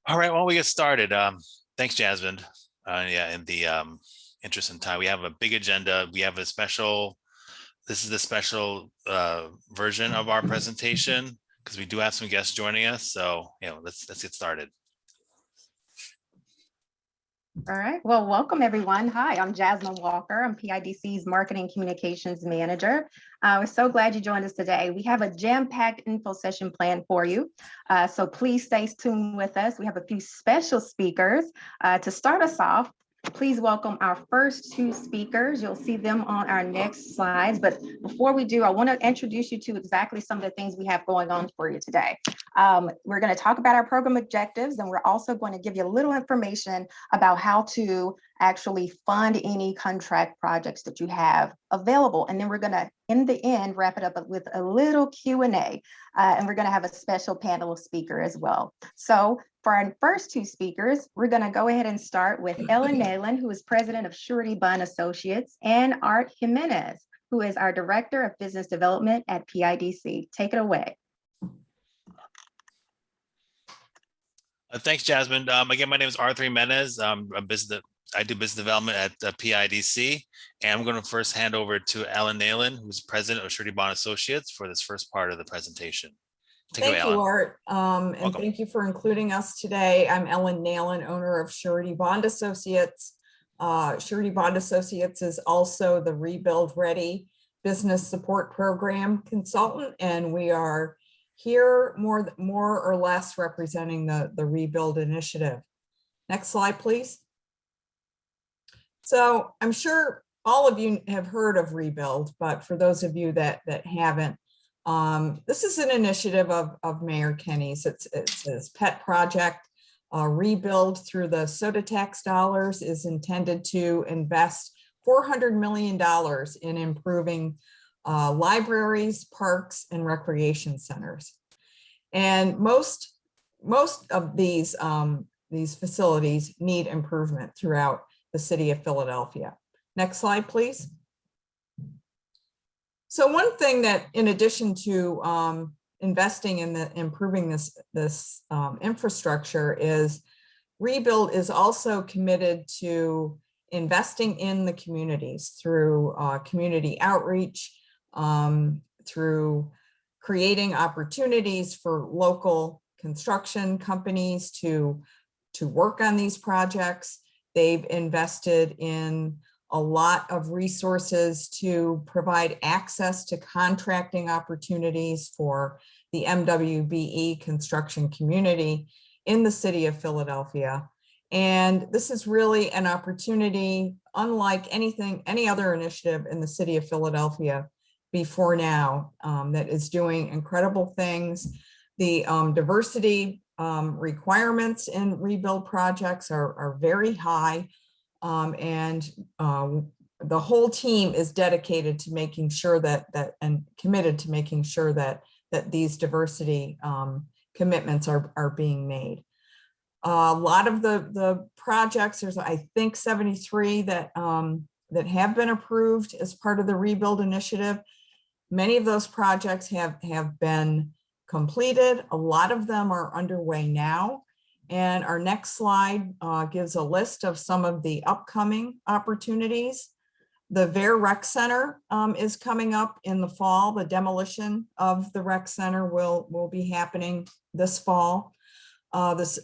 All right, well, we get started. Thanks, Jasmine. Yeah, in the interest in time, we have a big agenda. We have a special, this is the special version of our presentation because we do have some guests joining us. So, let's get started. All right, well, welcome everyone. Hi, I'm Jasmine Walker. I'm PIDC's Marketing Communications Manager. We're so glad you joined us today. We have a jam-packed info session planned for you. So please stay tuned with us. We have a few special speakers. To start us off, please welcome our first two speakers. You'll see them on our next slides. But before we do, I want to introduce you to exactly some of the things we have going on for you today. We're going to talk about our program objectives, and we're also going to give you a little information about how to actually fund any contract projects that you have available. And then we're going to, in the end, wrap it up with a little Q&A, and we're going to have a special panel of speaker as well. So for our first two speakers, we're going to go ahead and start with Ellen Nalen, who is president of Surety Bond Associates, and Art Jimenez, who is our director of business development at PIDC. Take it away. Thanks, Jasmine. Again, my name is Arthur Jimenez. I do business development at PIDC, and I'm going to first hand over to Ellen Nalen, who's president of Surety Bond Associates, for this first part of the presentation. Thank you, Art, and thank you for including us today. I'm Ellen Nalen, owner of Surety Bond Associates. Surety Bond Associates is also the Rebuild Ready Business Support Program consultant, and we are here more or less representing the Rebuild Initiative. Next slide, please. So I'm sure all of you have heard of Rebuild, but for those of you that haven't, this is an initiative of Mayor Kenny's. It's his pet project. Rebuild through the soda tax dollars is intended to invest $400 million in improving libraries, parks, and recreation centers. And most of these facilities need improvement throughout the city of Philadelphia. Next slide, please. So one thing that, in addition to investing in improving this infrastructure, is Rebuild is also committed to investing in the communities through community outreach, through creating opportunities for local construction companies to work on these projects. They've invested in a lot of resources to provide access to contracting opportunities for the MWBE construction community in the city of Philadelphia. And this is really an opportunity unlike any other initiative in the city of Philadelphia before now, that is doing incredible things. The diversity requirements in Rebuild projects are very high. And the whole team is dedicated to making sure and committed to making sure that these diversity commitments are being made. A lot of the projects, there's I think 73 that have been approved as part of the Rebuild Initiative. Many of those projects have been completed. A lot of them are underway now. And our next slide gives a list of some of the upcoming opportunities. The Vare Rec Center is coming up in the fall. The demolition of the rec center will be happening this fall. This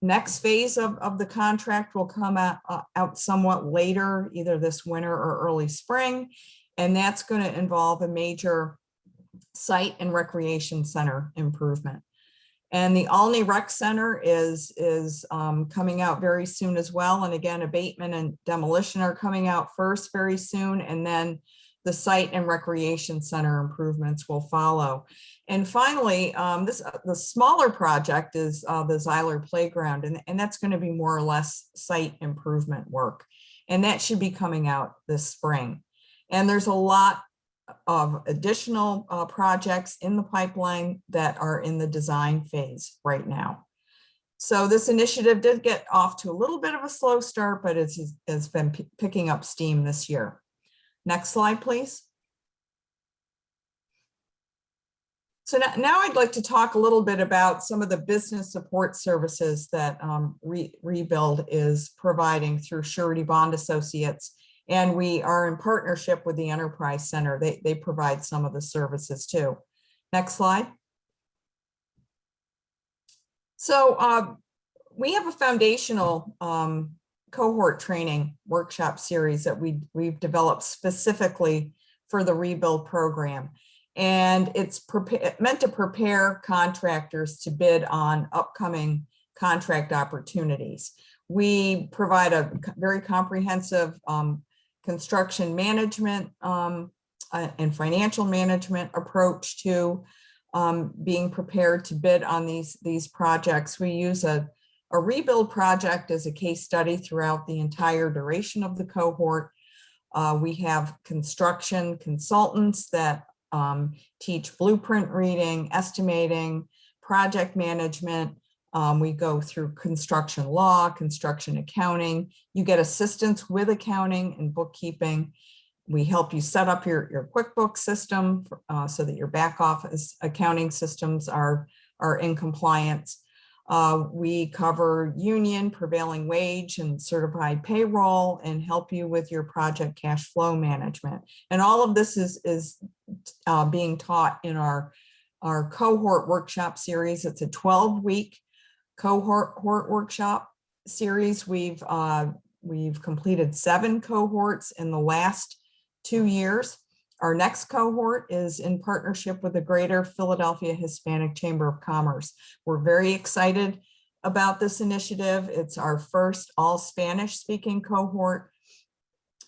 next phase of the contract will come out somewhat later, either this winter or early spring. And that's going to involve a major site and recreation center improvement. And the Alney Rec Center is coming out very soon as well. And again, abatement and demolition are coming out first very soon. And then the site and recreation center improvements will follow. And finally, the smaller project is the Zeiler Playground. And that's going to be more or less site improvement work. And that should be coming out this spring. And there's a lot of additional projects in the pipeline that are in the design phase right now. So this initiative did get off to a little bit of a slow start, but it's been picking up steam this year. Next slide, please. So now I'd like to talk a little bit about some of the business support services that Rebuild is providing through Surety Bond Associates. And we are in partnership with the Enterprise Center. They provide some of the services too. Next slide. So we have a foundational cohort training workshop series that we've developed specifically for the Rebuild program. And it's meant to prepare contractors to bid on upcoming contract opportunities. We provide a very comprehensive construction management and financial management approach to being prepared to bid on these projects. We use a Rebuild project as a case study throughout the entire duration of the cohort. We have construction consultants that teach blueprint reading, estimating, project management. We go through construction law, construction accounting. You get assistance with accounting and bookkeeping. We help you set up your QuickBooks system so that your back office accounting systems are in compliance. We cover union, prevailing wage, and certified payroll, and help you with your project cash flow management. And all of this is being taught in our cohort workshop series. It's a 12-week cohort workshop series. We've completed 7 cohorts in the last 2 years. Our next cohort is in partnership with the Greater Philadelphia Hispanic Chamber of Commerce. We're very excited about this initiative. It's our first all Spanish speaking cohort,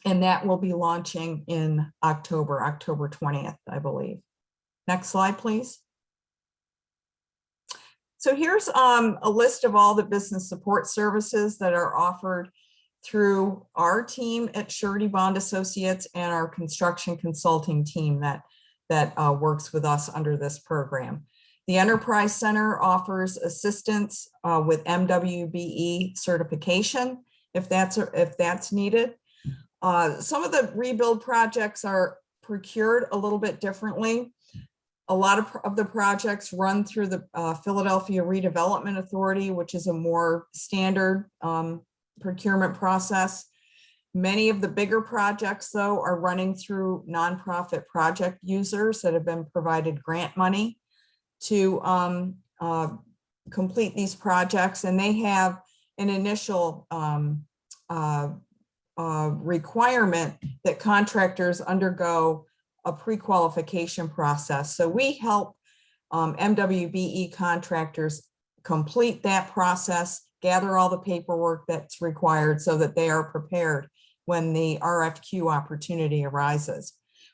and that will be launching in October 20th, I believe. Next slide, please. So here's a list of all the business support services that are offered through our team at Surety Bond Associates and our construction consulting team that works with us under this program. The Enterprise Center offers assistance with MWBE certification if that's needed. Some of the Rebuild projects are procured a little bit differently. A lot of the projects run through the Philadelphia Redevelopment Authority, which is a more standard procurement process. Many of the bigger projects, though, are running through nonprofit project users that have been provided grant money to complete these projects, and they have an initial requirement that contractors undergo a pre-qualification process. So we help MWBE contractors complete that process, gather all the paperwork that's required so that they are prepared when the RFQ opportunity arises.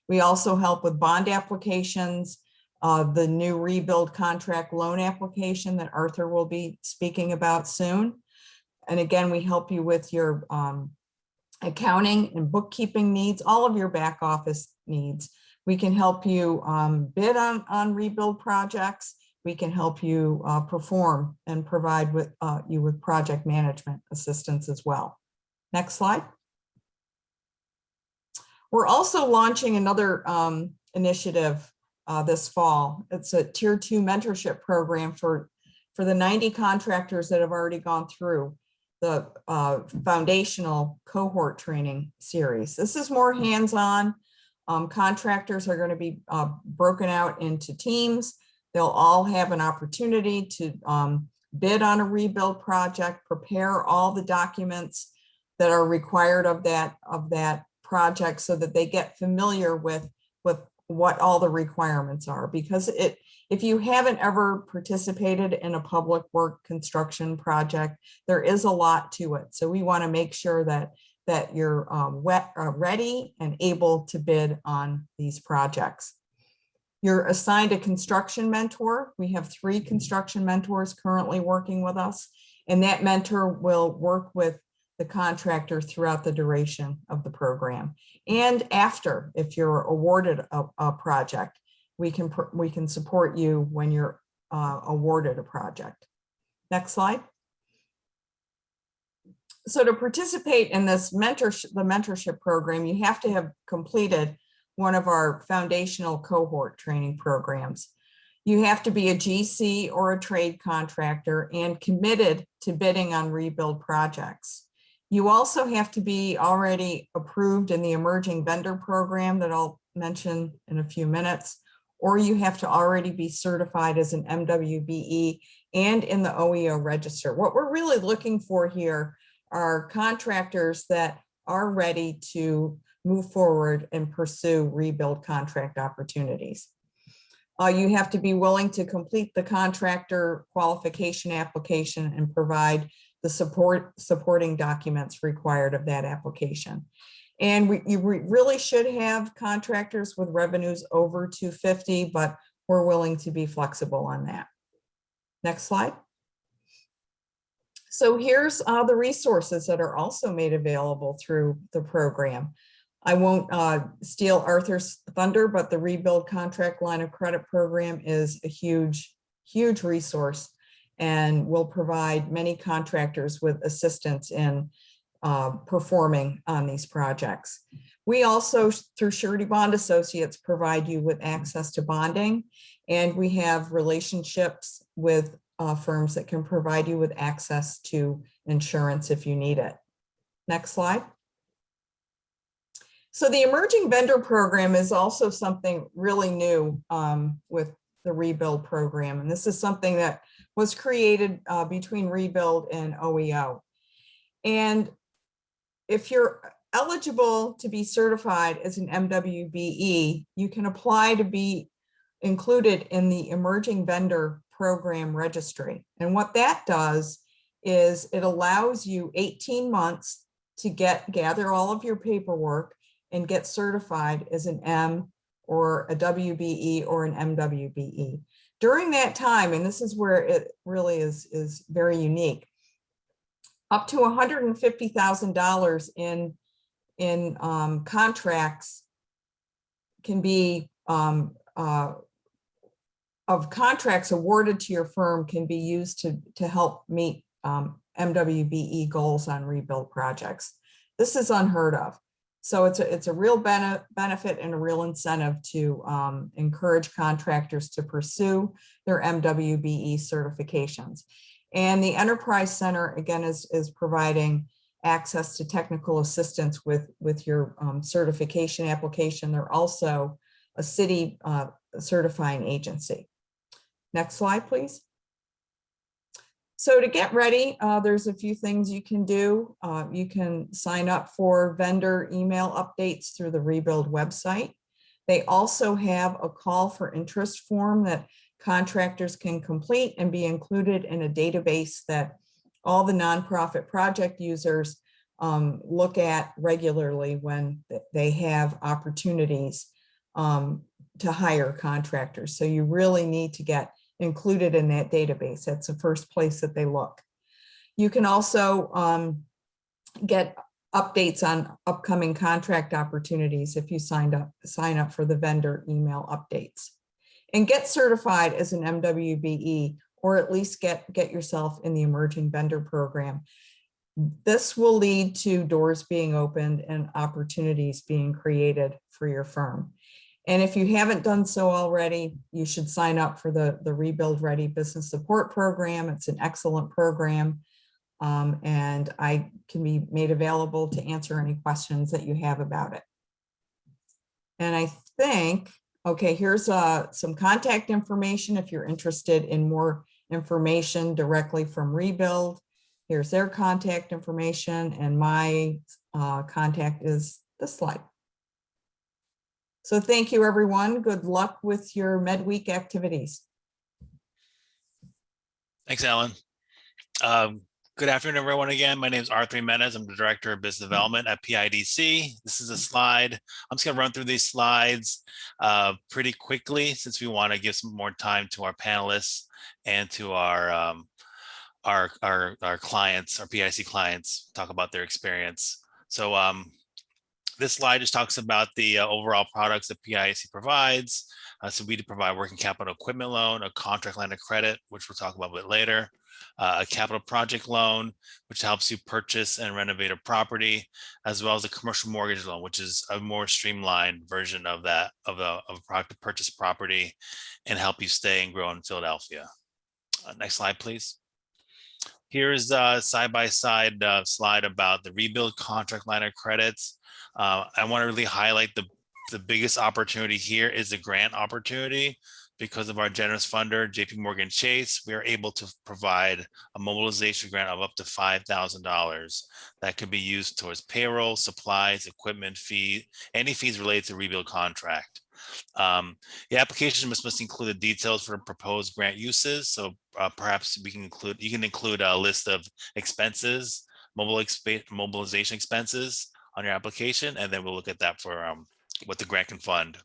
We also help with bond applications, the new Rebuild contract loan application that Arthur will be speaking about soon. And again, we help you with your accounting and bookkeeping needs, all of your back office needs. We can help you bid on Rebuild projects. We can help you perform and provide you with project management assistance as well. Next slide. We're also launching another initiative this fall. It's a Tier 2 mentorship program for the 90 contractors that have already gone through the foundational cohort training series. This is more hands-on. Contractors are going to be broken out into teams. They'll all have an opportunity to bid on a Rebuild project, prepare all the documents that are required of that project so that they get familiar with what all the requirements are. Because if you haven't ever participated in a public work construction project, there is a lot to it. So we want to make sure that you're ready and able to bid on these projects. You're assigned a construction mentor. We have 3 construction mentors currently working with us, and that mentor will work with the contractor throughout the duration of the program. And after, if you're awarded a project, we can support you when you're awarded a project. Next slide. So to participate in this the mentorship program, you have to have completed one of our foundational cohort training programs. You have to be a GC or a trade contractor and committed to bidding on rebuild projects. You also have to be already approved in the emerging vendor program that I'll mention in a few minutes, or you have to already be certified as an MWBE and in the OEO register. What we're really looking for here are contractors that are ready to move forward and pursue rebuild contract opportunities. You have to be willing to complete the contractor qualification application and provide the supporting documents required of that application. And you really should have contractors with revenues over 250, but we're willing to be flexible on that. Next slide. So here's the resources that are also made available through the program. I won't steal Arthur's thunder, but the Rebuild Contract Line of Credit Program is a huge, huge resource and will provide many contractors with assistance in performing on these projects. We also, through Surety Bond Associates, provide you with access to bonding, and we have relationships with firms that can provide you with access to insurance if you need it. Next slide. So the Emerging Vendor Program is also something really new with the Rebuild program. And this is something that was created between Rebuild and OEO. And if you're eligible to be certified as an MWBE, you can apply to be included in the Emerging Vendor Program registry. And what that does is it allows you 18 months to gather all of your paperwork and get certified as an M or a WBE or an MWBE. During that time, and this is where it really is very unique, up to $150,000 in contracts can be of contracts awarded to your firm can be used to help meet MWBE goals on rebuild projects. This is unheard of. So it's a real benefit and a real incentive to encourage contractors to pursue their MWBE certifications. And the Enterprise Center, again, is providing access to technical assistance with your certification application. They're also a city certifying agency. Next slide, please. So to get ready, there's a few things you can do. You can sign up for vendor email updates through the Rebuild website. They also have a call for interest form that contractors can complete and be included in a database that all the nonprofit project users look at regularly when they have opportunities to hire contractors. So you really need to get included in that database. That's the first place that they look. You can also get updates on upcoming contract opportunities if you sign up for the vendor email updates. And get certified as an MWBE, or at least get yourself in the Emerging Vendor Program. This will lead to doors being opened and opportunities being created for your firm. And if you haven't done so already, you should sign up for the Rebuild Ready Business Support Program. It's an excellent program, and I can be made available to answer any questions that you have about it. And I think, okay, here's some contact information if you're interested in more information directly from Rebuild. Here's their contact information, and my contact is this slide. So thank you, everyone. Good luck with your MedWeek activities. Thanks, Ellen. Good afternoon, everyone. Again, my name is Arthur Jimenez. I'm the Director of Business Development at PIDC. This is a slide. I'm just going to run through these slides pretty quickly, since we want to give some more time to our panelists and to our clients, our PIDC clients, talk about their experience. So this slide just talks about the overall products that PIDC provides. So we do provide working capital equipment loan, a contract line of credit, which we'll talk about a bit later. a capital project loan, which helps you purchase and renovate a property, as well as a commercial mortgage loan, which is a more streamlined version of that, of a product to purchase property and help you stay and grow in Philadelphia. Next slide, please. Here's a side-by-side slide about the rebuild contract line of credits. I want to really highlight the biggest opportunity here is the grant opportunity. Because of our generous funder, JP Morgan Chase, we are able to provide a mobilization grant of up to $5,000 that could be used towards payroll, supplies, equipment fee, any fees related to rebuild contract. The application must include the details for proposed grant uses. So perhaps you can include a list of expenses, mobilization expenses on your application, and then we'll look at that for what the grant can fund.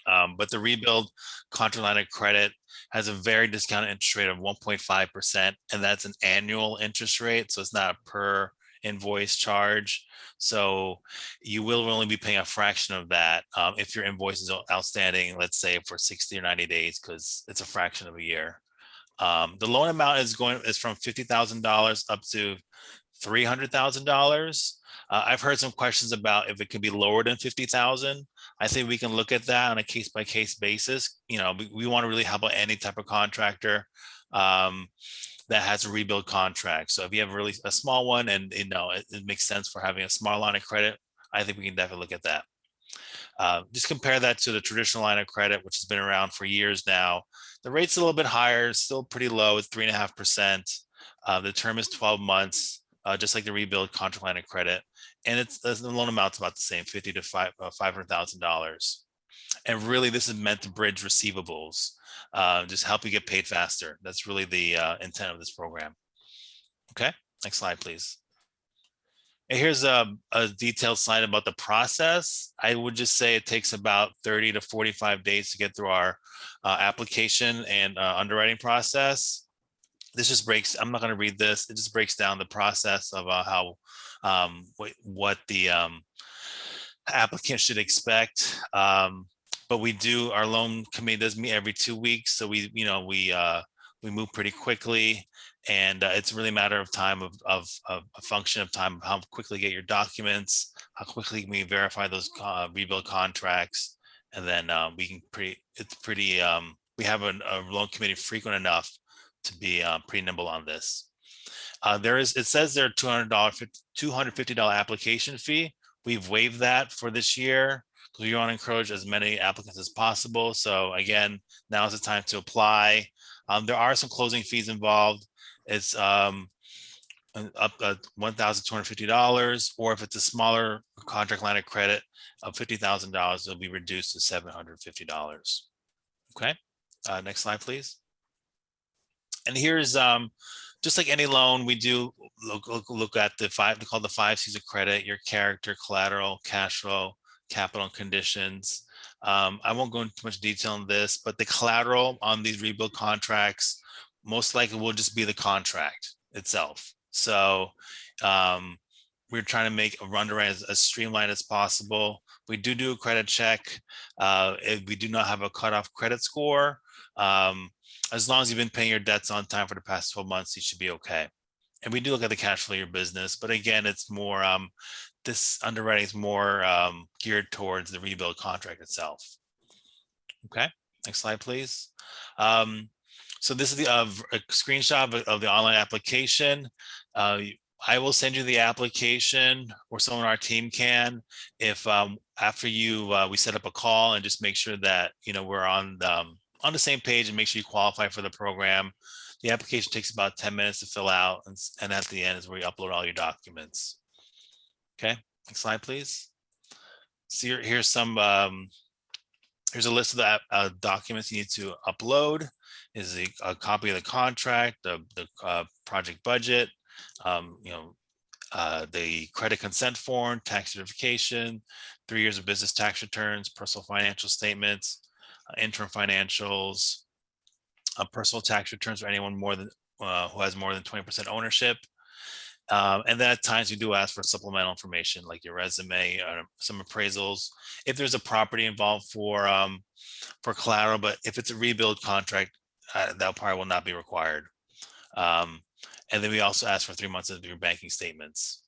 But the rebuild contract line of credit has a very discounted interest rate of 1.5%, and that's an annual interest rate. So it's not a per invoice charge. So you will only be paying a fraction of that if your invoice is outstanding, let's say for 60 or 90 days, because it's a fraction of a year. The loan amount is from $50,000 up to $300,000. I've heard some questions about if it can be lower than 50,000. I think we can look at that on a case-by-case basis. You know, we want to really help out any type of contractor that has a rebuild contract. So if you have really a small one and it makes sense for having a small line of credit, I think we can definitely look at that. Just compare that to the traditional line of credit, which has been around for years now. The rate's a little bit higher, still pretty low. It's 3.5%. The term is 12 months, just like the rebuild contract line of credit. And the loan amount's about the same, $50,000 to $500,000. And really, this is meant to bridge receivables, just help you get paid faster. That's really the intent of this program. Okay, next slide, please. And here's a detailed slide about the process. I would just say it takes about 30 to 45 days to get through our application and underwriting process. This just breaks, I'm not going to read this. It just breaks down the process of how, what the applicant should expect. But our loan committee does meet every 2 weeks. So we move pretty quickly, and it's really a matter of time of a function of time of how quickly you get your documents, how quickly we verify those rebuild contracts. And then we have a loan committee frequent enough to be pretty nimble on this. It says there $250 application fee. We've waived that for this year because we want to encourage as many applicants as possible. So again, now is the time to apply. There are some closing fees involved. It's up $1,250, or if it's a smaller contract line of credit of $50,000, it'll be reduced to $750. Okay, next slide, please. And here's just like any loan, we do look at they call the 5 C's of credit: your character, collateral, cash flow, capital, and conditions. I won't go into too much detail on this, but the collateral on these rebuild contracts most likely will just be the contract itself. So we're trying to make a underwriting as streamlined as possible. We do a credit check. We do not have a cutoff credit score. As long as you've been paying your debts on time for the past 12 months, you should be okay. And we do look at the cash flow of your business, but again, it's more, this underwriting is more geared towards the rebuild contract itself. Okay, next slide, please. So this is a screenshot of the online application. I will send you the application, or someone on our team can, if after we set up a call, and just make sure that we're on the same page and make sure you qualify for the program. The application takes about 10 minutes to fill out, and at the end is where you upload all your documents. Okay, next slide, please. So here's a list of the documents you need to upload. Is a copy of the contract, the project budget, the credit consent form, tax certification, 3 years of business tax returns, personal financial statements, interim financials, personal tax returns for anyone who has more than 20% ownership. And then at times we do ask for supplemental information like your resume, some appraisals. If there's a property involved for collateral, but if it's a rebuild contract, that probably will not be required. And then we also ask for 3 months of your banking statements.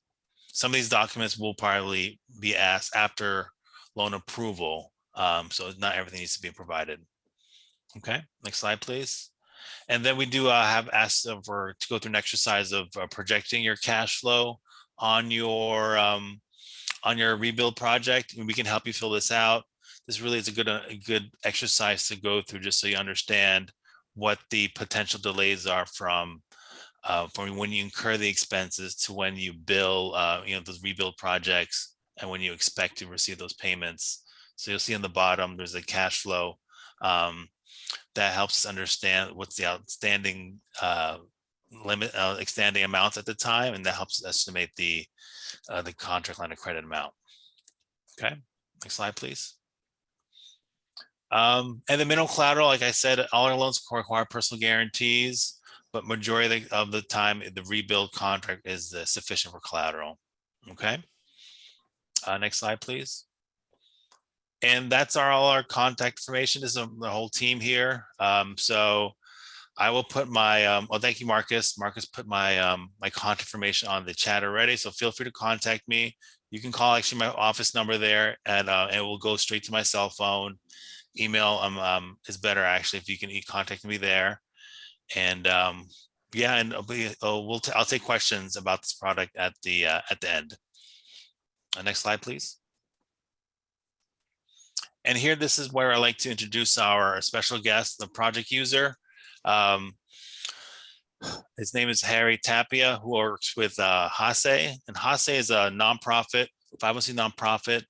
Some of these documents will probably be asked after loan approval. So not everything needs to be provided. Okay, next slide, please. And then we do have asked for to go through an exercise of projecting your cash flow on your rebuild project, and we can help you fill this out. This really is a good exercise to go through, just so you understand what the potential delays are from when you incur the expenses to when you bill, those rebuild projects, and when you expect to receive those payments. So you'll see on the bottom, there's a cash flow that helps us understand what's the outstanding extending amounts at the time, and that helps us estimate the contract line of credit amount. Okay, next slide, please. And the minimum collateral, like I said, all our loans require personal guarantees, but majority of the time, the rebuild contract is sufficient for collateral. Okay, next slide, please. And that's all our contact information. This is the whole team here. So I will put my, thank you, Marcus. Marcus put my my contact information on the chat already. So feel free to contact me. You can call actually my office number there, and it will go straight to my cell phone. Email is better actually if you can contact me there. And yeah, and I'll take questions about this product at the end. Next slide, please. And here, this is where I like to introduce our special guest, the project user. His name is Harry Tapia, who works with HASE. And HASE is a nonprofit, 501c nonprofit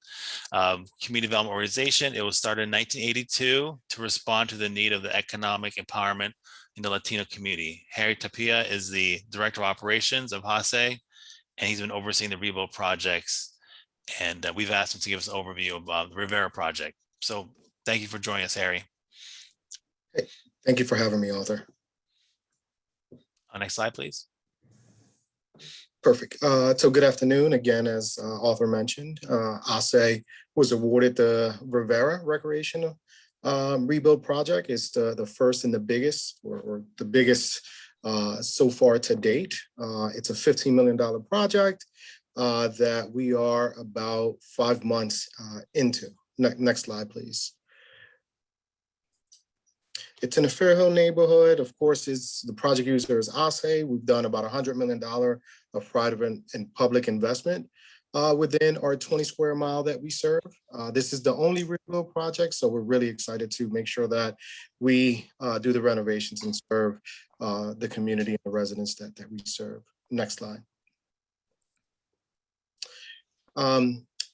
community development organization. It was started in 1982 to respond to the need of the economic empowerment in the Latino community. Harry Tapia is the director of operations of HASE, and he's been overseeing the rebuild projects. And we've asked him to give us an overview of the Rivera project. So thank you for joining us, Harry. Hey, thank you for having me, Arthur. Next slide, please. Perfect. So good afternoon. Again, as Arthur mentioned, HASE was awarded the Rivera Recreational Rebuild Project. It's the first and the biggest, or the biggest so far to date. It's a $15 million project that we are about 5 months into. Next slide, please. It's in a Fairhill neighborhood. Of course, the project user is HASE. We've done about $100 million of private and public investment within our 20 square mile that we serve. This is the only rebuild project, so we're really excited to make sure that we do the renovations and serve the community and the residents that we serve. Next slide.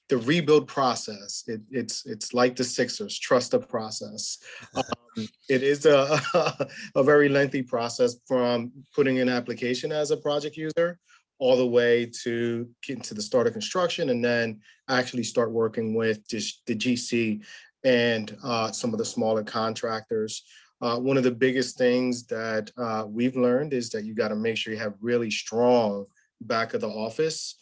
The rebuild process, it's like the Sixers, trust the process. It is a very lengthy process from putting an application as a project user all the way to getting to the start of construction, and then actually start working with the GC and some of the smaller contractors. One of the biggest things that we've learned is that you got to make sure you have really strong back of the office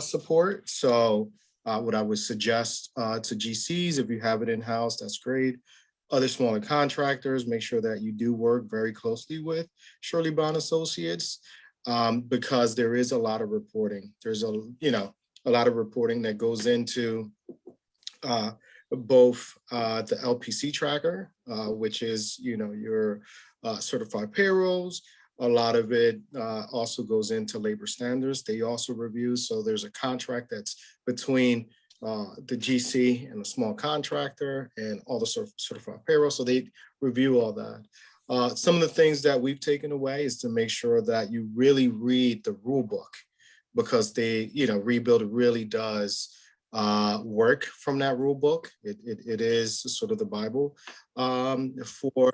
support. So what I would suggest to GCs, if you have it in-house, that's great. Other smaller contractors, make sure that you do work very closely with Shirley Bond Associates, because there is a lot of reporting. There's a lot of reporting that goes into both the LPC tracker, which is your certified payrolls. A lot of it also goes into labor standards. They also review. So there's a contract that's between the GC and the small contractor and all the certified payroll. So they review all that. Some of the things that we've taken away is to make sure that you really read the rule book, because rebuild really does work from that rule book. It is sort of the Bible for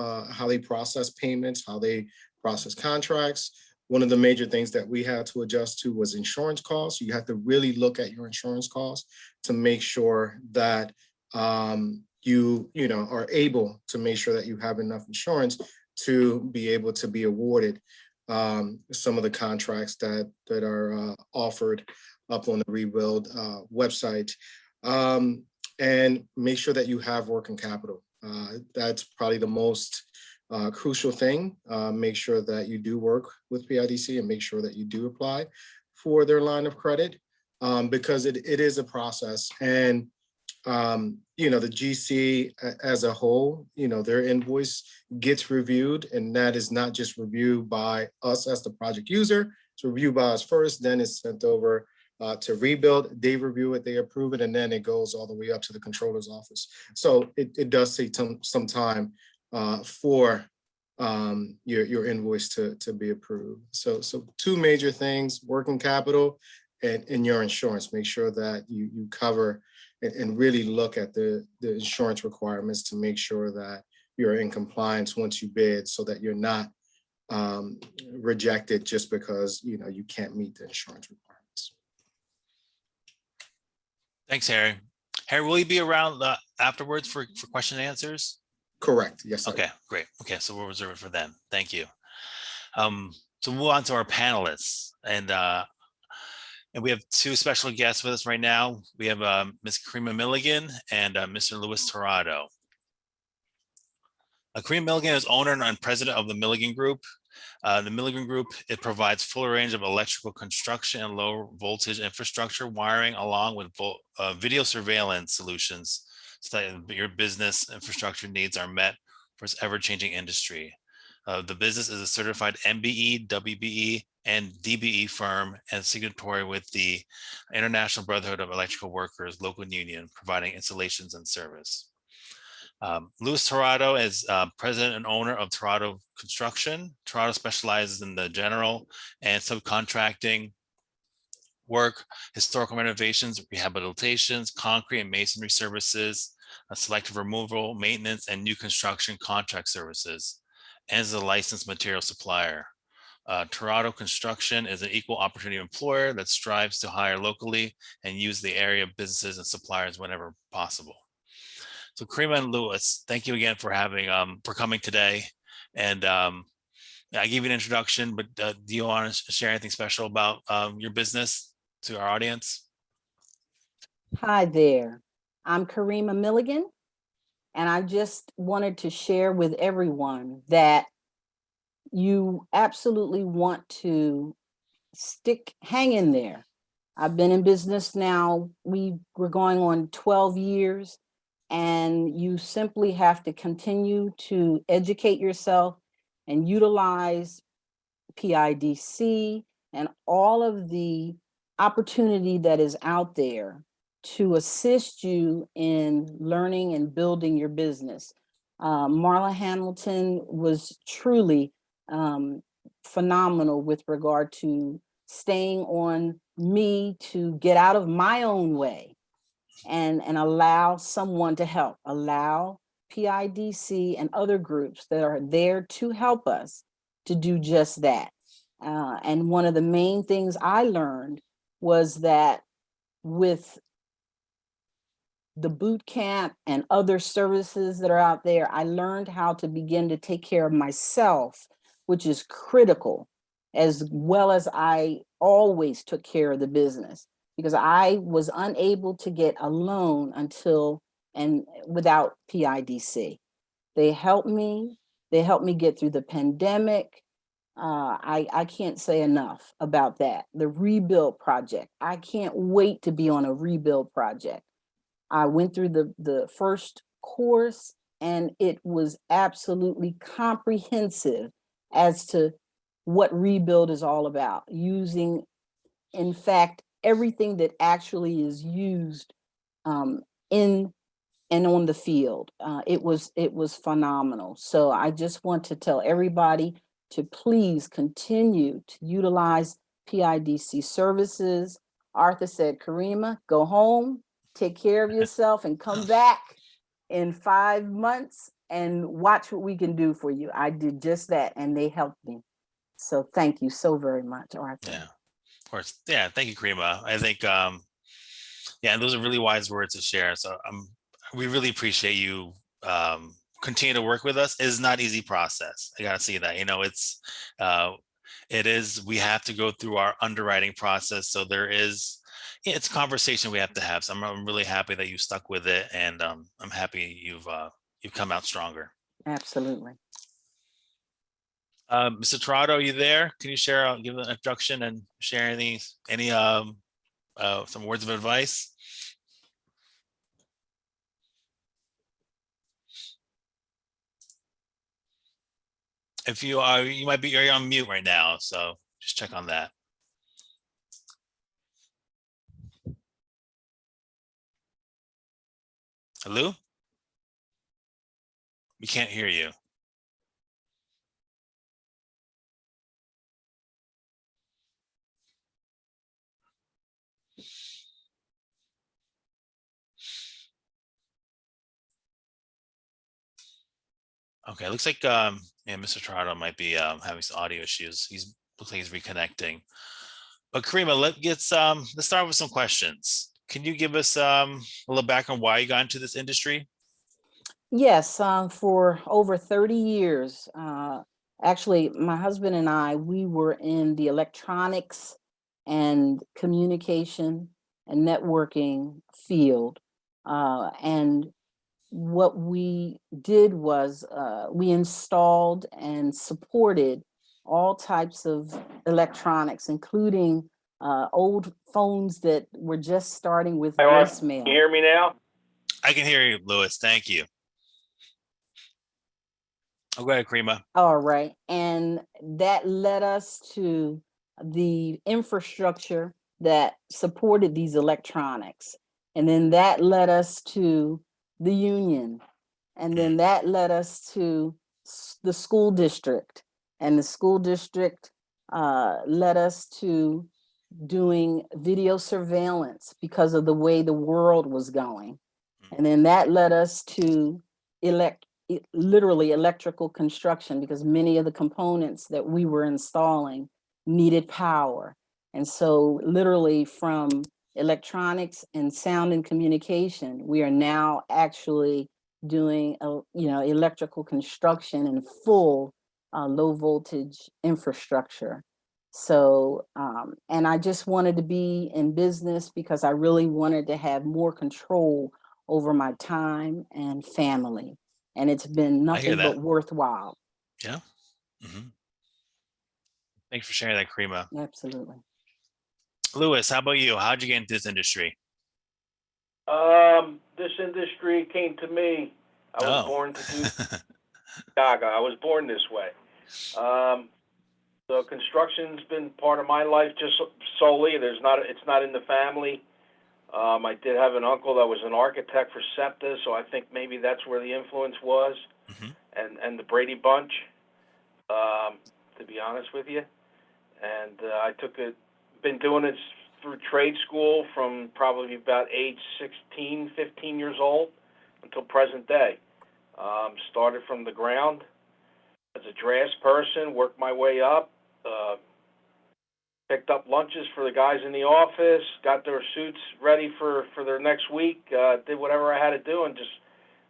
how they process payments, how they process contracts. One of the major things that we had to adjust to was insurance costs. You have to really look at your insurance costs to make sure that you are able to make sure that you have enough insurance to be able to be awarded some of the contracts that are offered up on the rebuild website, and make sure that you have working capital. That's probably the most crucial thing. Make sure that you do work with PIDC and make sure that you do apply for their line of credit, because it is a process. And the GC as a whole, their invoice gets reviewed, and that is not just reviewed by us as the project user. It's reviewed by us first, then it's sent over to Rebuild. They review it, they approve it, and then it goes all the way up to the controller's office. So it does take some time for your invoice to be approved. So two major things: working capital and your insurance. Make sure that you cover and really look at the insurance requirements to make sure that you're in compliance once you bid, so that you're not rejected just because you can't meet the insurance requirements. Thanks, Harry. Harry, will you be around afterwards for question and answers? Correct. Yes. Okay, great. Okay, so we'll reserve it for then. Thank you. So move on to our panelists, and we have two special guests with us right now. We have Ms. Karima Milligan and Mr. Louis Torrado. Karima Milligan is owner and president of the Milligan Group. The Milligan Group, it provides full range of electrical construction and low voltage infrastructure wiring, along with video surveillance solutions, so that your business infrastructure needs are met for its ever-changing industry. The business is a certified MBE, WBE, and DBE firm and signatory with the International Brotherhood of Electrical Workers local union, providing installations and service. Louis Torrado is president and owner of Torrado Construction. Torrado specializes in the general and subcontracting work, historical renovations, rehabilitations, concrete and masonry services, selective removal, maintenance, and new construction contract services, and is a licensed material supplier. Torrado Construction is an equal opportunity employer that strives to hire locally and use the area businesses and suppliers whenever possible. So Karima and Louis, thank you again for coming today. And I gave you an introduction, but do you want to share anything special about your business to our audience? Hi there, I'm Karima Milligan, and I just wanted to share with everyone that you absolutely want to hang in there. I've been in business now, we're going on 12 years, and you simply have to continue to educate yourself and utilize PIDC and all of the opportunity that is out there to assist you in learning and building your business. Marla Hamilton was truly phenomenal with regard to staying on me to get out of my own way and allow someone to help, allow PIDC and other groups that are there to help us to do just that. And one of the main things I learned was that with the boot camp and other services that are out there, I learned how to begin to take care of myself, which is critical, as well as I always took care of the business, because I was unable to get a loan without PIDC. They helped me get through the pandemic. I can't say enough about that. The rebuild project, I can't wait to be on a rebuild project. I went through the first course, and it was absolutely comprehensive as to what rebuild is all about, using, in fact, everything that actually is used in and on the field. It was phenomenal. So I just want to tell everybody to please continue to utilize PIDC services. Arthur said, Karima, go home, take care of yourself, and come back in 5 months and watch what we can do for you. I did just that, and they helped me. So thank you so very much, Arthur. Yeah, of course. Yeah, thank you, Karima. I think, yeah, those are really wise words to share. So we really appreciate you continue to work with us. It is not an easy process. I gotta see that. We have to go through our underwriting process. So it's a conversation we have to have. So I'm really happy that you stuck with it, and I'm happy you've come out stronger. Absolutely. Mr. Torado, are you there? Can you share, give an introduction and share any some words of advice? If you are, you might be, you're on mute right now, so just check on that. Hello? We can't hear you. Okay, looks like yeah, Mr. Torado might be having some audio issues. Looks like he's reconnecting. But Karima, let's start with some questions. Can you give us a little background why you got into this industry? Yes, for over 30 years, actually, my husband and I, we were in the electronics and communication and networking field. And what we did was we installed and supported all types of electronics, including old phones that were just starting with voicemail. Can you hear me now? I can hear you, Louis. Thank you. Oh, go ahead, Karima. All right. And that led us to the infrastructure that supported these electronics. And then that led us to the union. And then that led us to the school district. And the school district led us to doing video surveillance because of the way the world was going. And then that led us to literally electrical construction, because many of the components that we were installing needed power. And so literally from electronics and sound and communication, we are now actually doing electrical construction and full low voltage infrastructure. So and I just wanted to be in business because I really wanted to have more control over my time and family. And it's been nothing but worthwhile. Yeah. Thanks for sharing that, Karima. Absolutely. Louis, how about you? How'd you get into this industry? This industry came to me. I was born to do Chicago. I was born this way. So construction's been part of my life just solely. It's not in the family. I did have an uncle that was an architect for SEPTA, so I think maybe that's where the influence was, and the Brady Bunch, to be honest with you. And I been doing it through trade school from probably about age 16, 15 years old until present day. Started from the ground as a drafts person, worked my way up, picked up lunches for the guys in the office, got their suits ready for their next week, did whatever I had to do, and just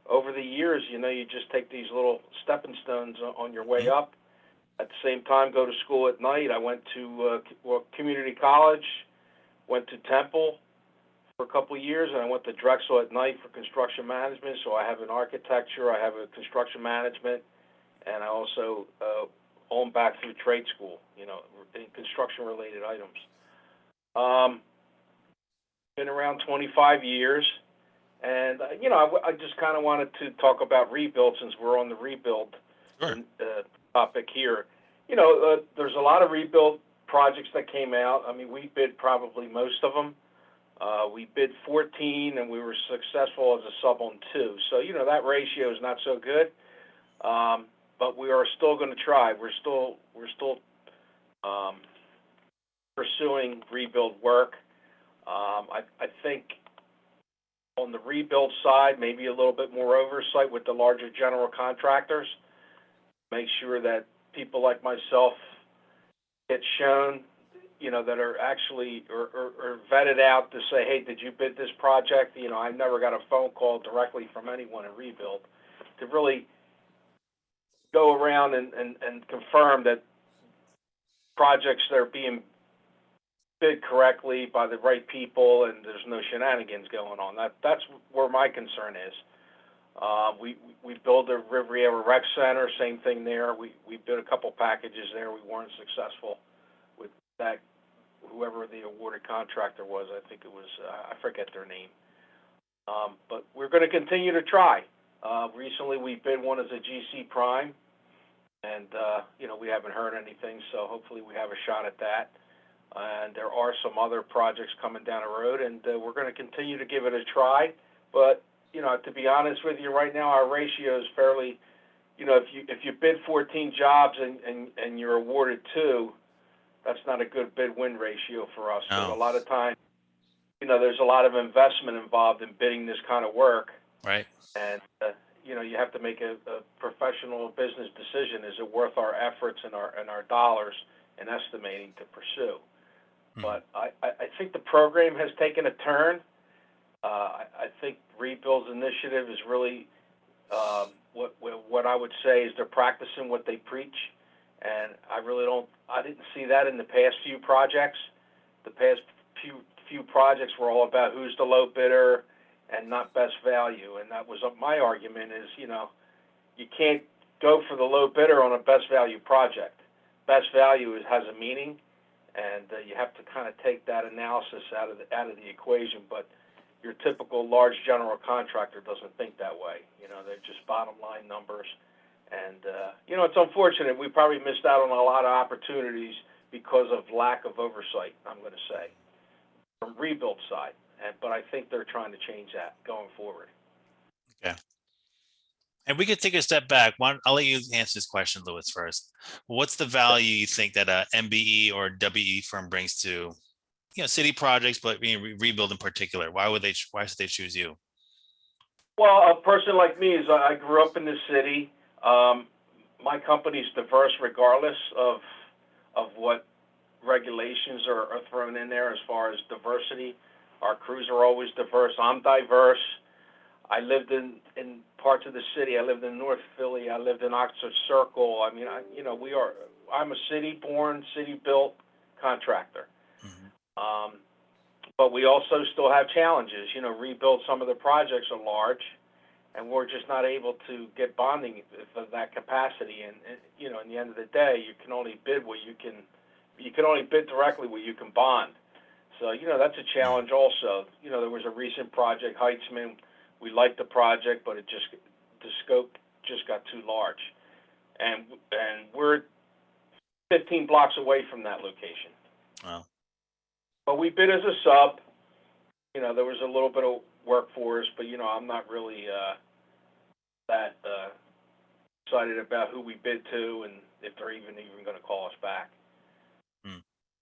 over the years, you just take these little stepping stones on your way up. At the same time, go to school at night. I went to community college, went to Temple for a couple of years, and I went to Drexel at night for construction management. So I have an architecture, I have a construction management, and I also own back through trade school, in construction-related items. Been around 25 years, and I just kind of wanted to talk about rebuild since we're on the rebuild topic here. There's a lot of rebuild projects that came out. I mean, we bid probably most of them. We bid 14, and we were successful as a sub on 2. So that ratio is not so good. But we are still going to try. We're still pursuing rebuild work. I think on the rebuild side, maybe a little bit more oversight with the larger general contractors. Make sure that people like myself get shown, that are actually or vetted out to say, hey, did you bid this project? I never got a phone call directly from anyone in rebuild to really go around and confirm that projects that are being bid correctly by the right people and there's no shenanigans going on. That's where my concern is. We built the Riviera Rec Center, same thing there. We built a couple packages there. We weren't successful with that, whoever the awarded contractor was. I think it was, I forget their name. But we're going to continue to try. Recently we bid one as a GC Prime, and we haven't heard anything, so hopefully we have a shot at that. And there are some other projects coming down the road, and we're going to continue to give it a try. But to be honest with you, right now our ratio is fairly, if you bid 14 jobs and you're awarded 2, that's not a good bid-win ratio for us. No. So a lot of times, there's a lot of investment involved in bidding this kind of work. Right. And, you have to make a professional business decision. Is it worth our efforts and our dollars in estimating to pursue? But I think the program has taken a turn. I think Rebuild's initiative is really what I would say is they're practicing what they preach. And I didn't see that in the past few projects. The past few projects were all about who's the low bidder and not best value. And that was my argument is, you can't go for the low bidder on a best value project. Best value has a meaning, and you have to kind of take that analysis out of the equation. But your typical large general contractor doesn't think that way. They're just bottom line numbers. And, it's unfortunate. We probably missed out on a lot of opportunities because of lack of oversight, I'm going to say, from Rebuild side. But I think they're trying to change that going forward. Okay. And we could take a step back. I'll let you answer this question, Louis, first. What's the value you think that a MBE or WE firm brings to, city projects, but Rebuild in particular? Why should they choose you? Well, a person like me is I grew up in the city. My company's diverse regardless of what regulations are thrown in there as far as diversity. Our crews are always diverse. I'm diverse. I lived in parts of the city. I lived in North Philly. I lived in Oxford Circle. I mean, I'm a city-born, city-built contractor. Mm-hmm. But we also still have challenges. Rebuild, some of the projects are large, and we're just not able to get bonding for that capacity. And in the end of the day, you can only bid directly what you can bond. So, that's a challenge also. There was a recent project, Heitzman. We liked the project, but the scope just got too large. And we're 15 blocks away from that location. Wow. But we bid as a sub. There was a little bit of work for us, but, I'm not really that excited about who we bid to and if they're even going to call us back.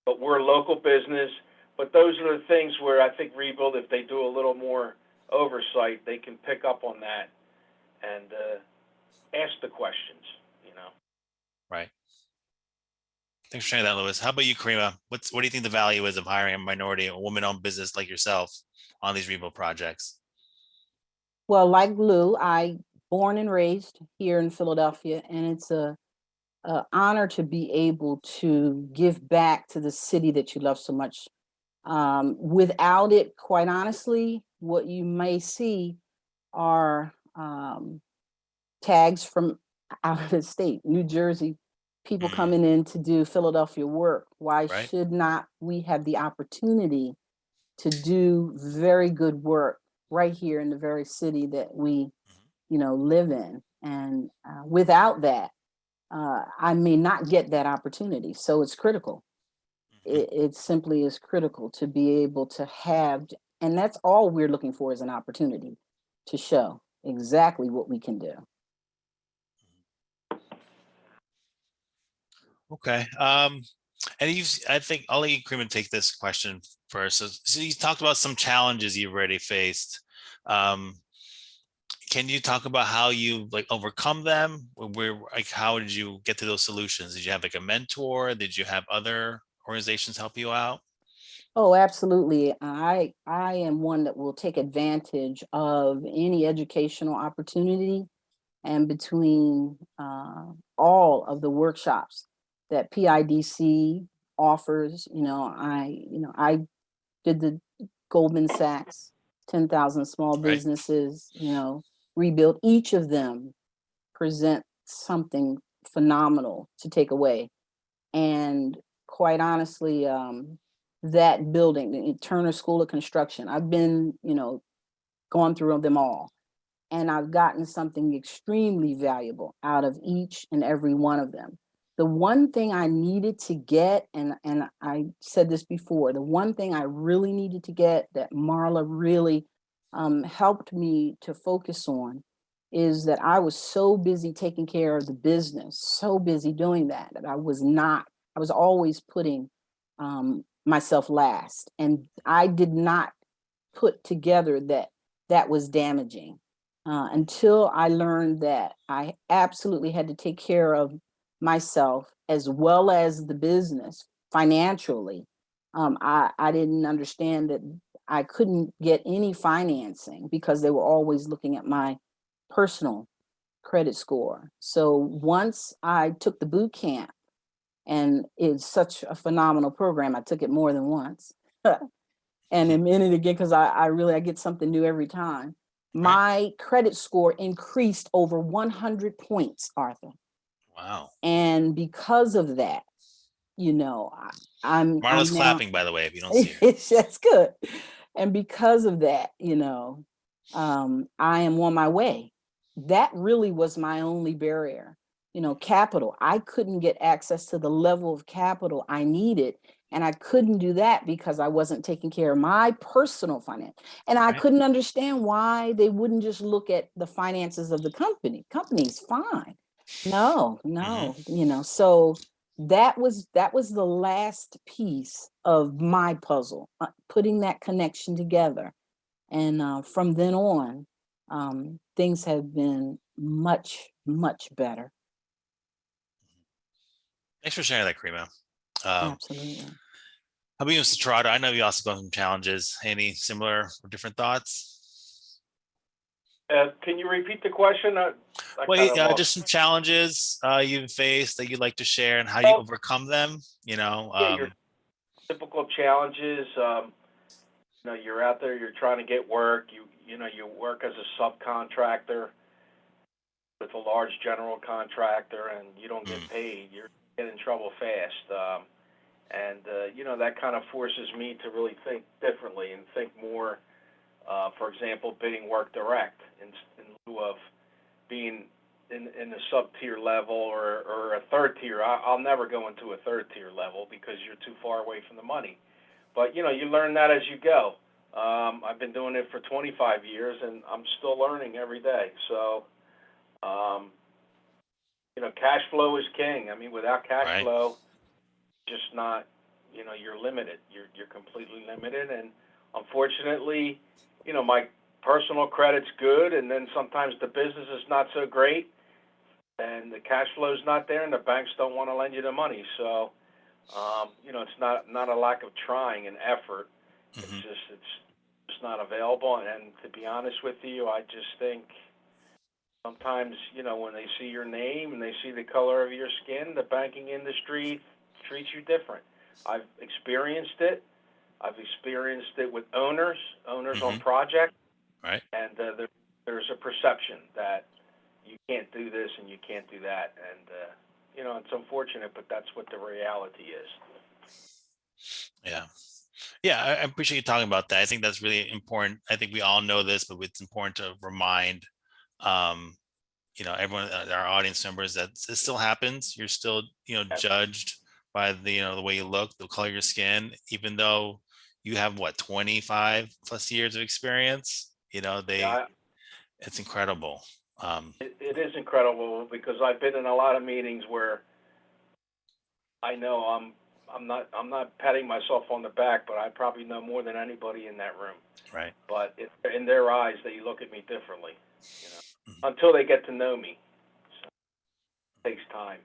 But we're a local business. But those are the things where I think Rebuild, if they do a little more oversight, they can pick up on that and ask the questions, Right. Thanks for sharing that, Louis. How about you, Karima? What do you think the value is of hiring a minority, a woman-owned business like yourself on these Rebuild projects? Well, like Lou, I born and raised here in Philadelphia, and it's a honor to be able to give back to the city that you love so much. Without it, quite honestly, what you may see are tags from out of the state, New Jersey, people coming in to do Philadelphia work. Why should not we have the opportunity to do very good work right here in the very city that we, live in? And without that, I may not get that opportunity. So it's critical. It simply is critical to be able to have, and that's all we're looking for, is an opportunity to show exactly what we can do. Okay. And I think I'll let you, Karima, take this question first. So you talked about some challenges you've already faced. Can you talk about how you overcome them? How did you get to those solutions? Did you have a mentor? Did you have other organizations help you out? Oh, absolutely. I am one that will take advantage of any educational opportunity, and between all of the workshops that PIDC offers, I did the Goldman Sachs 10,000 small businesses, rebuild. Each of them present something phenomenal to take away. And quite honestly, that building, the Turner School of Construction, I've been, gone through them all. And I've gotten something extremely valuable out of each and every one of them. The one thing I needed to get, and I said this before, the one thing I really needed to get that Marla really helped me to focus on is that I was so busy taking care of the business, so busy doing that I was always putting myself last. And I did not put together that was damaging until I learned that I absolutely had to take care of myself as well as the business financially. I didn't understand that I couldn't get any financing because they were always looking at my personal credit score. So once I took the boot camp, and it's such a phenomenal program, I took it more than once. And I'm in it again because I get something new every time. My credit score increased over 100 points, Arthur. Wow. And because of that, I'm Marla's now, clapping, by the way, if you don't see her. that's good. And because of that, I am on my way. That really was my only barrier. Capital. I couldn't get access to the level of capital I needed. And I couldn't do that because I wasn't taking care of my personal finance. And I couldn't understand why they wouldn't just look at the finances of the company. Company's fine. No, so that was the last piece of my puzzle, putting that connection together. And from then on, things have been much, much better. Thanks for sharing that, Karima. Absolutely. How about you, Mr. Trotter? I know you also gone some challenges. Any similar or different thoughts? Can you repeat the question? Just some challenges you've faced that you'd like to share and how you overcome them. Your typical challenges. You're out there. You're trying to get work. You work as a subcontractor with a large general contractor, and you don't get paid. You're getting in trouble fast. That kind of forces me to really think differently and think more, for example, bidding work direct in lieu of being in the sub-tier level or a third tier. I'll never go into a third tier level because you're too far away from the money. But, you learn that as you go. I've been doing it for 25 years, and I'm still learning every day. So, cash flow is king. I mean, without cash flow, just not, you're limited. You're completely limited. And unfortunately, my personal credit's good, and then sometimes the business is not so great, and the cash flow's not there, and the banks don't want to lend you the money. So, it's not a lack of trying and effort. Mm-hmm. It's just not available. And to be honest with you, I just think sometimes, when they see your name and they see the color of your skin, the banking industry treats you different. I've experienced it. I've experienced it with owners on projects. Right. And there's a perception that you can't do this and you can't do that. And, it's unfortunate, but that's what the reality is. Yeah. Yeah, I appreciate you talking about that. I think that's really important. I think we all know this, but it's important to remind, everyone, our audience members, that it still happens. You're still, judged by the way you look, the color of your skin, even though you have 25 plus years of experience. It's incredible. It is incredible because I've been in a lot of meetings where I know I'm not patting myself on the back, but I probably know more than anybody in that room. Right. But in their eyes, they look at me differently, until they get to know me. So it takes time.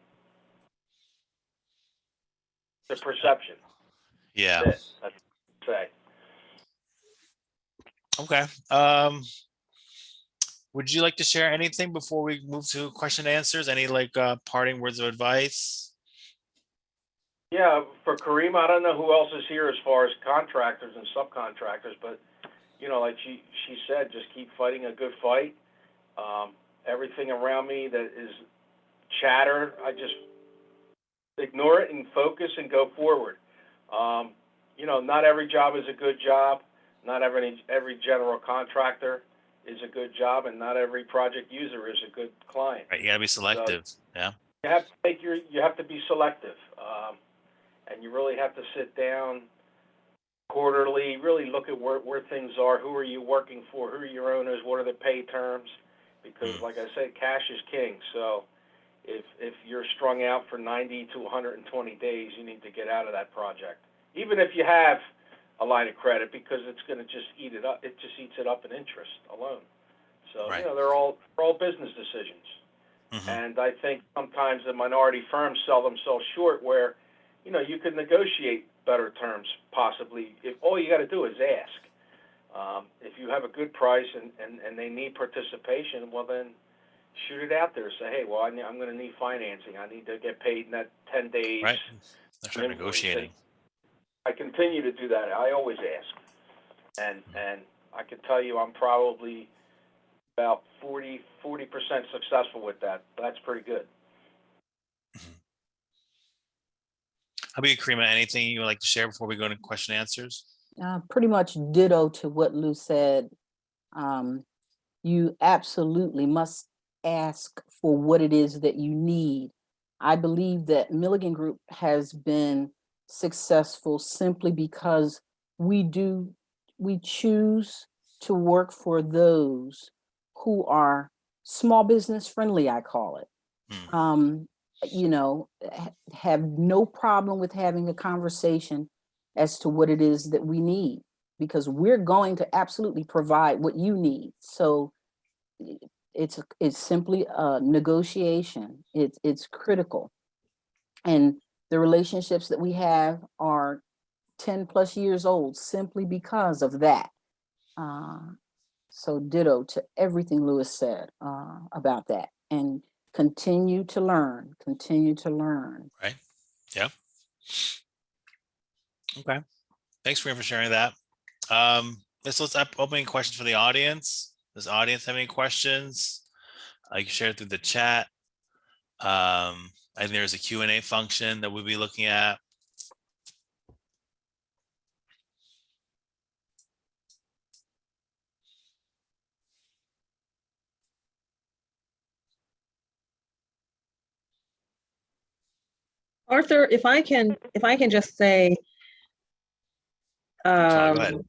The perception. Yeah. That's what I say. Okay. Would you like to share anything before we move to question and answers? Any parting words of advice? Yeah, for Karima, I don't know who else is here as far as contractors and subcontractors, but like she said, just keep fighting a good fight, Everything around me that is chatter, I just ignore it and focus and go forward. Not every job is a good job. Not every general contractor is a good job, and not every project user is a good client. Right, you gotta be selective. Yeah. You have to you have to be selective, and you really have to sit down quarterly, really look at where things are. Who are you working for? Who are your owners? What are the pay terms? Because, like I said, cash is king. So if you're strung out for 90 to 120 days, you need to get out of that project, even if you have a line of credit, because it's going to just eat it up. It just eats it up in interest alone. So Right. they're all business decisions. Mhm. And I think sometimes the minority firms sell themselves short, where you can negotiate better terms possibly if all you got to do is ask. If you have a good price and they need participation, well then shoot it out there. Say, hey, well I'm going to need financing. I need to get paid in that 10 days. Right. They're Invoice. negotiating. I continue to do that. I always ask, and I can tell you I'm probably about 40% successful with that. That's pretty good. How about you, Karima? Anything you would like to share before we go into question and answers? Pretty much ditto to what Lou said. You absolutely must ask for what it is that you need. I believe that Milligan Group has been successful simply because we choose to work for those who are small business friendly, I call it. Have no problem with having a conversation as to what it is that we need, because we're going to absolutely provide what you need. So it's simply a negotiation. It's critical. And the relationships that we have are 10 plus years old simply because of that. So ditto to everything Lewis said about that. And continue to learn. Right. Yeah. Okay. Thanks for sharing that. Let's opening questions for the audience. Does the audience have any questions? You can share it through the chat. I think there's a Q&A function that we'll be looking at. Arthur, if I can just say, Go ahead.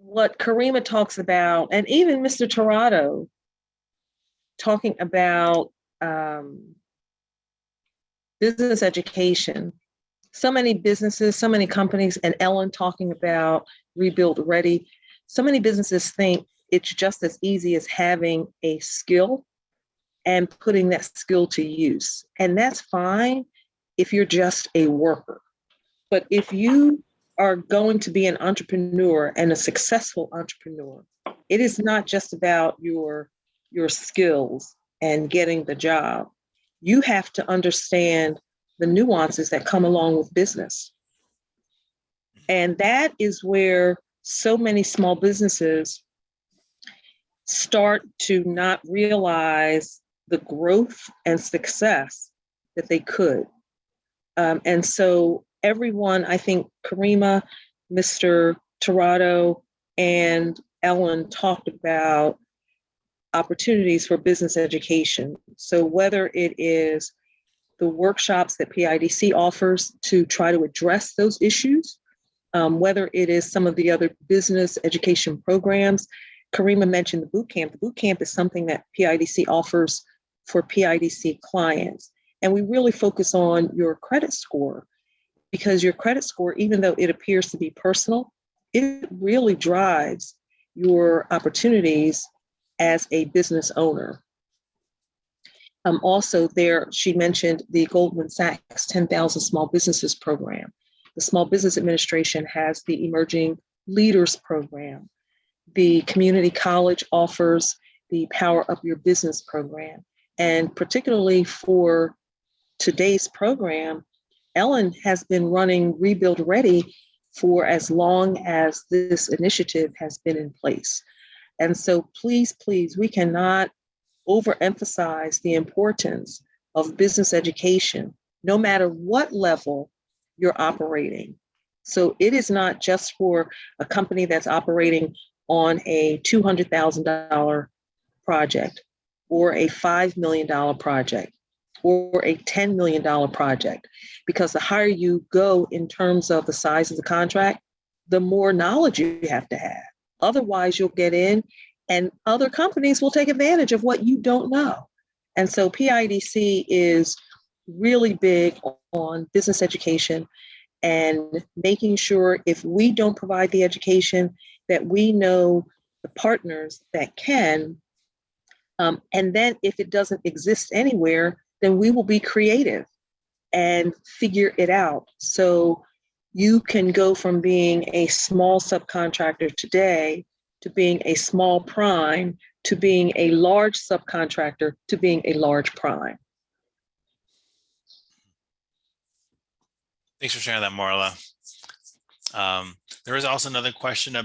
what Karima talks about, and even Mr. Torado talking about business education. So many businesses, so many companies, and Ellen talking about Rebuild Ready. So many businesses think it's just as easy as having a skill and putting that skill to use. And that's fine if you're just a worker. But if you are going to be an entrepreneur and a successful entrepreneur, it is not just about your skills and getting the job. You have to understand the nuances that come along with business. And that is where so many small businesses start to not realize the growth and success that they could. And so everyone, I think Karima, Mr. Torado, and Ellen talked about opportunities for business education. So whether it is the workshops that PIDC offers to try to address those issues, whether it is some of the other business education programs. Karima mentioned the boot camp. The boot camp is something that PIDC offers for PIDC clients. And we really focus on your credit score, because your credit score, even though it appears to be personal, it really drives your opportunities as a business owner. Also there, she mentioned the Goldman Sachs 10,000 Small Businesses Program. The Small Business Administration has the Emerging Leaders Program. The community college offers the Power Up Your Business program. And particularly for today's program, Ellen has been running Rebuild Ready for as long as this initiative has been in place. And so please, please, we cannot overemphasize the importance of business education, no matter what level you're operating. So it is not just for a company that's operating on a $200,000 project or a $5 million project or a $10 million project, because the higher you go in terms of the size of the contract, the more knowledge you have to have. Otherwise, you'll get in and other companies will take advantage of what you don't know. And so PIDC is really big on business education and making sure if we don't provide the education, that we know the partners that can. And then if it doesn't exist anywhere, then we will be creative and figure it out. So you can go from being a small subcontractor today to being a small prime, to being a large subcontractor, to being a large prime. Thanks for sharing that, Marla. There is also another question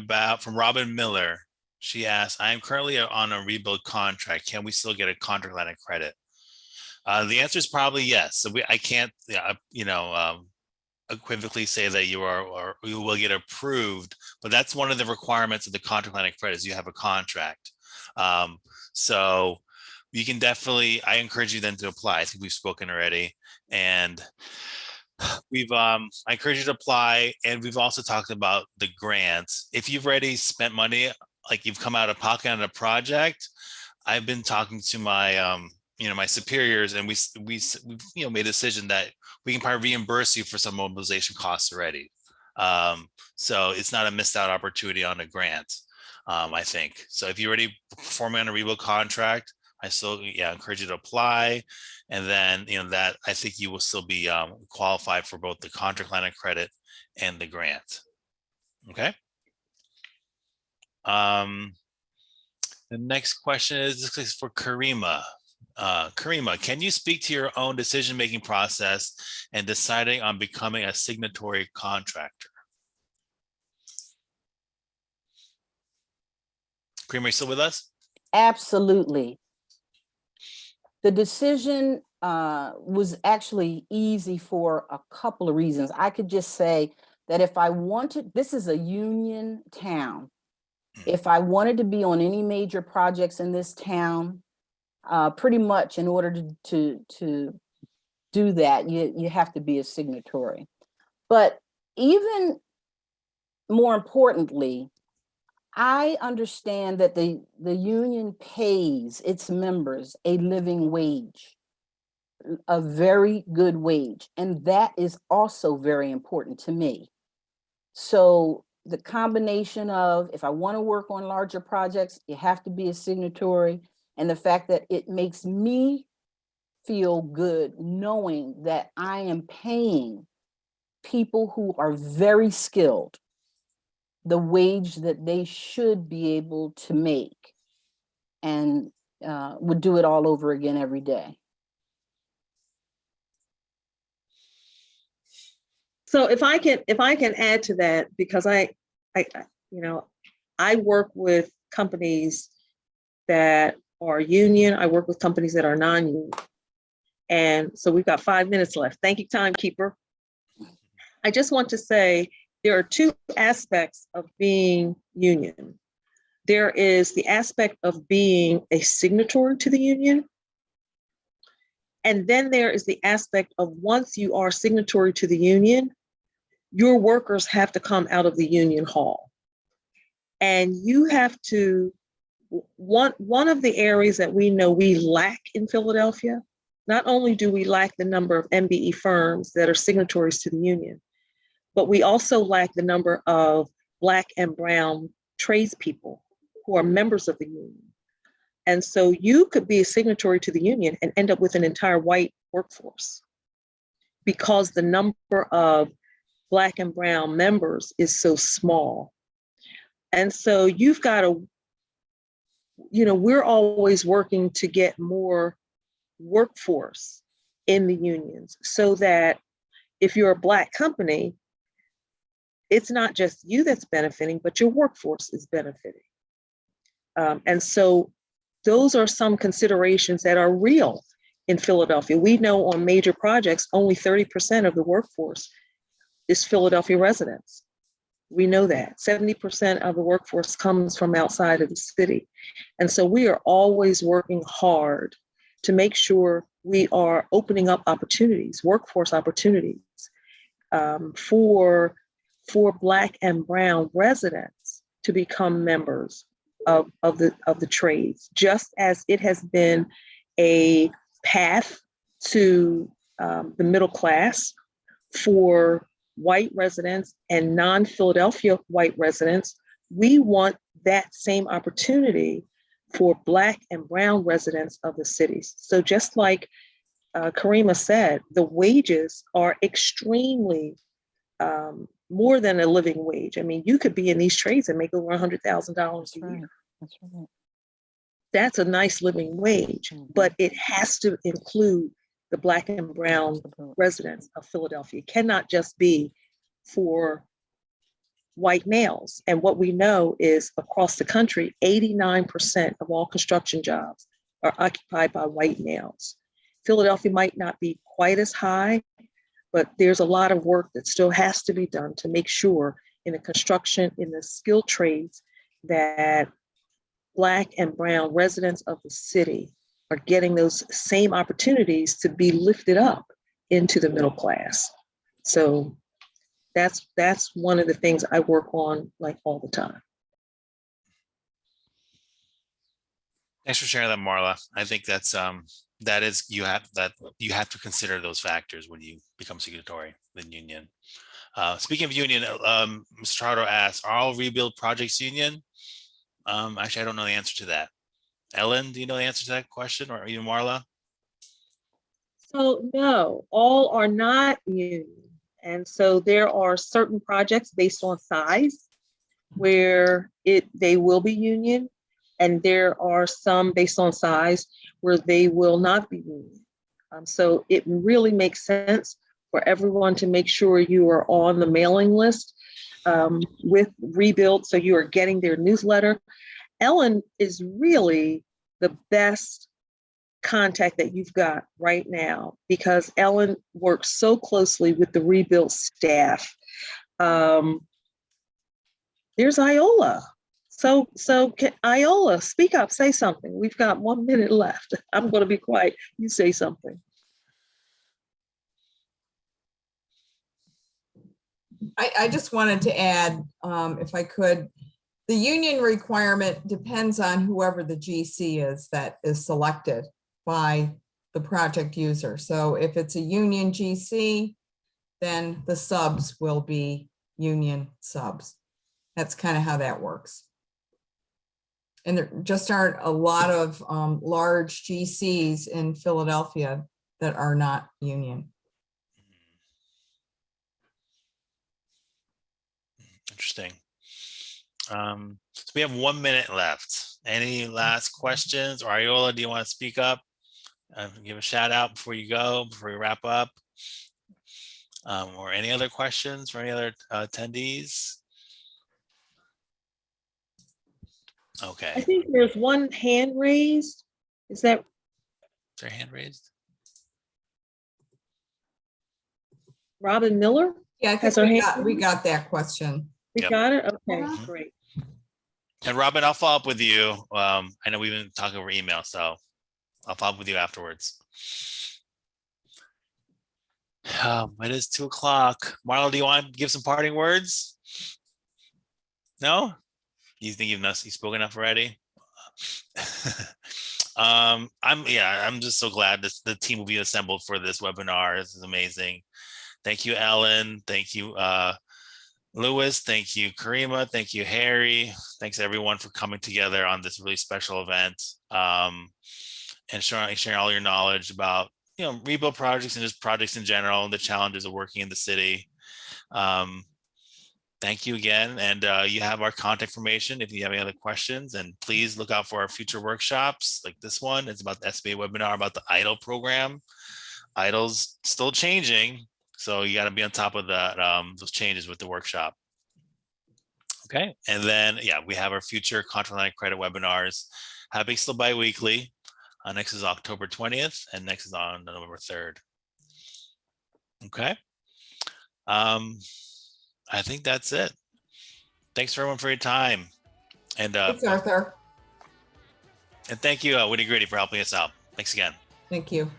from Robin Miller. She asked, I am currently on a rebuild contract. Can we still get a contract line of credit? The answer is probably yes. So I can't, equivocally say that you are or you will get approved, but that's one of the requirements of the contract line of credit is you have a contract. So you can definitely, I encourage you then to apply. I think we've spoken already, and I encourage you to apply. And we've also talked about the grants. If you've already spent money, like you've come out of pocket on a project, I've been talking to my my superiors, and we've made a decision that we can probably reimburse you for some mobilization costs already. So it's not a missed out opportunity on a grant, I think. So if you're already performing on a rebuild contract, I still encourage you to apply. And then, that I think you will still be qualified for both the contract line of credit and the grant. Okay. The next question is for Karima. Karima, can you speak to your own decision-making process and deciding on becoming a signatory contractor? Karima, are you still with us? Absolutely. The decision was actually easy for a couple of reasons. I could just say that if I wanted, this is a union town. If I wanted to be on any major projects in this town, pretty much in order to do that, you have to be a signatory. But even more importantly, I understand that the union pays its members a living wage, a very good wage, and that is also very important to me. So the combination of, if I want to work on larger projects, you have to be a signatory, and the fact that it makes me feel good knowing that I am paying people who are very skilled the wage that they should be able to make, and would do it all over again every day. So if I can add to that, because I work with companies that are union, I work with companies that are non-union. And so we've got 5 minutes left. Thank you, timekeeper. I just want to say there are two aspects of being union. There is the aspect of being a signatory to the union. And then there is the aspect of once you are signatory to the union, your workers have to come out of the union hall. And you have to, one of the areas that we know we lack in Philadelphia, not only do we lack the number of MBE firms that are signatories to the union, but we also lack the number of Black and brown tradespeople who are members of the union. And so you could be a signatory to the union and end up with an entire white workforce because the number of Black and brown members is so small. And so you've got to, we're always working to get more workforce in the unions so that if you're a Black company, it's not just you that's benefiting, but your workforce is benefiting. And so those are some considerations that are real in Philadelphia. We know on major projects, only 30% of the workforce is Philadelphia residents. We know that 70% of the workforce comes from outside of the city. And so we are always working hard to make sure we are opening up opportunities, workforce opportunities for Black and Brown residents to become members of the trades, just as it has been a path to the middle class for white residents and non-Philadelphia white residents. We want that same opportunity for Black and Brown residents of the cities. So just like Karima said, the wages are extremely more than a living wage. I mean, you could be in these trades and make over $100,000 a year. That's right. That's a nice living wage, but it has to include the Black and Brown residents of Philadelphia. It cannot just be for white males. And what we know is across the country, 89% of all construction jobs are occupied by white males. Philadelphia might not be quite as high, but there's a lot of work that still has to be done to make sure in the construction, in the skilled trades, that Black and Brown residents of the city are getting those same opportunities to be lifted up into the middle class. So that's one of the things I work on like all the time. Thanks for sharing that, Marla. I think that's you have to consider those factors when you become signatory with the union. Speaking of union, Mr. Trotter asked, are all rebuild projects union? Actually, I don't know the answer to that. Ellen, do you know the answer to that question, or even Marla? So no, all are not union. And so there are certain projects based on size where they will be union, and there are some based on size where they will not be union. So it really makes sense for everyone to make sure you are on the mailing list with Rebuild, so you are getting their newsletter. Ellen is really the best contact that you've got right now, because Ellen works so closely with the Rebuild staff. There's Iola. So can Iola speak up, say something. We've got 1 minute left. I'm going to be quiet. You say something. I just wanted to add, if I could, the union requirement depends on whoever the GC is that is selected by the project user. So if it's a union GC, then the subs will be union subs. That's kind of how that works. And there just aren't a lot of large GCs in Philadelphia that are not union. Interesting. So we have 1 minute left. Any last questions? Or Iola, do you want to speak up? Give a shout out before you go, before we wrap up. Or any other questions for any other attendees? Okay. I think there's one hand raised. Is that? Is there a hand raised? Robin Miller? Yeah, I think we got that question. We got it? Okay, great. And Robin, I'll follow up with you. I know we've been talking over email, so I'll follow up with you afterwards. It is 2 o'clock. Marla, do you want to give some parting words? No? You think you've spoken enough already? I'm just so glad that the team will be assembled for this webinar. This is amazing. Thank you, Ellen. Thank you, Lewis. Thank you, Karima. Thank you, Harry. Thanks everyone for coming together on this really special event and sharing all your knowledge about rebuild projects and just projects in general and the challenges of working in the city. Thank you again. And you have our contact information if you have any other questions, and please look out for our future workshops like this one. It's about the SBA webinar about the EIDL program. EIDL's still changing, so you got to be on top of that, those changes with the workshop. Okay, and then, yeah, we have our future contra line of credit webinars happening still bi-weekly. Next is October 20th and next is on November 3rd. Okay. I think that's it. Thanks everyone for your time. And Thanks, Arthur. thank you, Witty Gritty, for helping us out. Thanks again. Thank you.